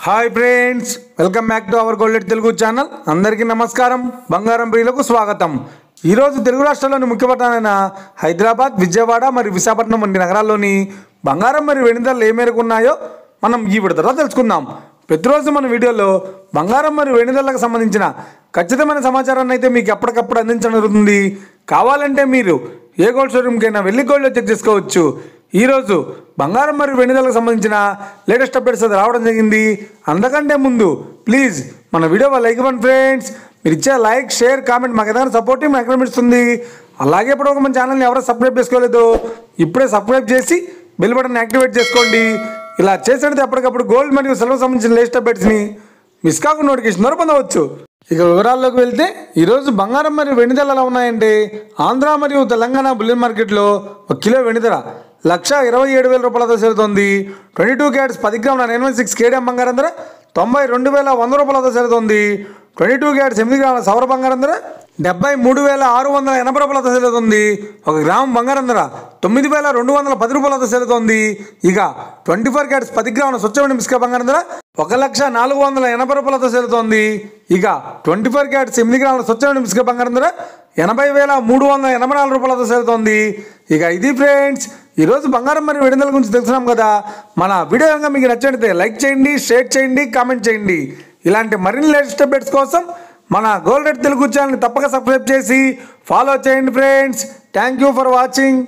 Hi friends, welcome back to our gold Telugu channel. అందరికీ నమస్కారం. బంగారం ప్రియులకు స్వాగతం. ఈరోజు తెలుగు రాష్ట్రాల్లోని ముఖ్య పట్టణాలైన హైదరాబాద్, విజయవాడ మరియు విశాఖపట్నం వంటి నగరాల్లోని బంగారం మరియు వెండి ధరలు ఏ మేరకు ఉన్నాయో మనం ఈ విడతలో తెలుసుకుందాం. ప్రతిరోజు మన వీడియోలో బంగారం మరియు వెండి ధరలకు సంబంధించిన ఖచ్చితమైన సమాచారాన్ని అయితే మీకు ఎప్పటికప్పుడు అందించడం జరుగుతుంది. కావాలంటే మీరు ఏ గోల్డ్ షోరూమ్కైనా వెళ్ళి గోల్డ్లో చెక్ చేసుకోవచ్చు. ఈరోజు బంగారం మరియు వెండి ధరలకు సంబంధించిన లేటెస్ట్ అప్డేట్స్ అది రావడం జరిగింది. అందుకంటే ముందు ప్లీజ్ మన వీడియో లైక్ ఇవ్వండి ఫ్రెండ్స్. మీరు ఇచ్చే లైక్, షేర్, కామెంట్ మాకు ఏదైనా సపోర్టివ్ ఎకనమిస్తుంది. అలాగే ఇప్పుడు ఒక మన ఛానల్ని ఎవరో సబ్స్క్రైబ్ చేసుకోలేదు, ఇప్పుడే సబ్స్క్రైబ్ చేసి బెల్ బటన్ యాక్టివేట్ చేసుకోండి. ఇలా చేసినట్టు ఎప్పటికప్పుడు గోల్డ్ మరియు సిల్వర్ సంబంధించిన లేటెస్ట్ అప్డేట్స్ని మిస్ కాకుండా నోటిఫికేషన్ ద్వారా పొందవచ్చు. ఇక వివరాల్లోకి వెళ్తే ఈరోజు బంగారం మరియు వెండి ధరలు ఎలా ఉన్నాయంటే, ఆంధ్ర మరియు తెలంగాణ బులియన్ మార్కెట్లో 1 కిలో వెండి ధర 1,27,000 రూపాయలతో చేరుతోంది. 22 క్యారెట్స్ 10 గ్రాముల 916 కేడిఎం బంగారం ధర 92,100 రూపాయలతో చేరుతోంది. 22 క్యారెట్స్ 8 గ్రాముల సవర బంగారం ధర 73,680 రూపాయలతో చేరుతోంది. 1 గ్రాము బంగారం ధర 9,210 రూపాయలతో చేరుతోంది. ఇక 24 క్యారెట్స్ 10 గ్రాముల స్వచ్ఛమైన మిస్కా బంగారం ధర 1,480 రూపాయలతో చేరుతోంది. ఇక 24 క్యారెట్స్ 8 గ్రాముల స్వచ్ఛమైన మిస్కా బంగారం ధర 80,384 రూపాయలతో చేరుతోంది. ఇక ఇది ఫ్రెండ్స్ ఈరోజు బంగారం మరియు వెండి ధరల గురించి తెలుసుకున్నాం కదా. మన వీడియో కనుక మీకు నచ్చినట్లయితే లైక్ చేయండి, షేర్ చేయండి, కామెంట్ చేయండి. ఇలాంటి మరిన్ని లేటెస్ట్ అప్డేట్స్ కోసం మన గోల్డ్ తెలుగు ఛానల్ని తప్పక సబ్స్క్రైబ్ చేసి ఫాలో చేయండి friends. Thank you for watching.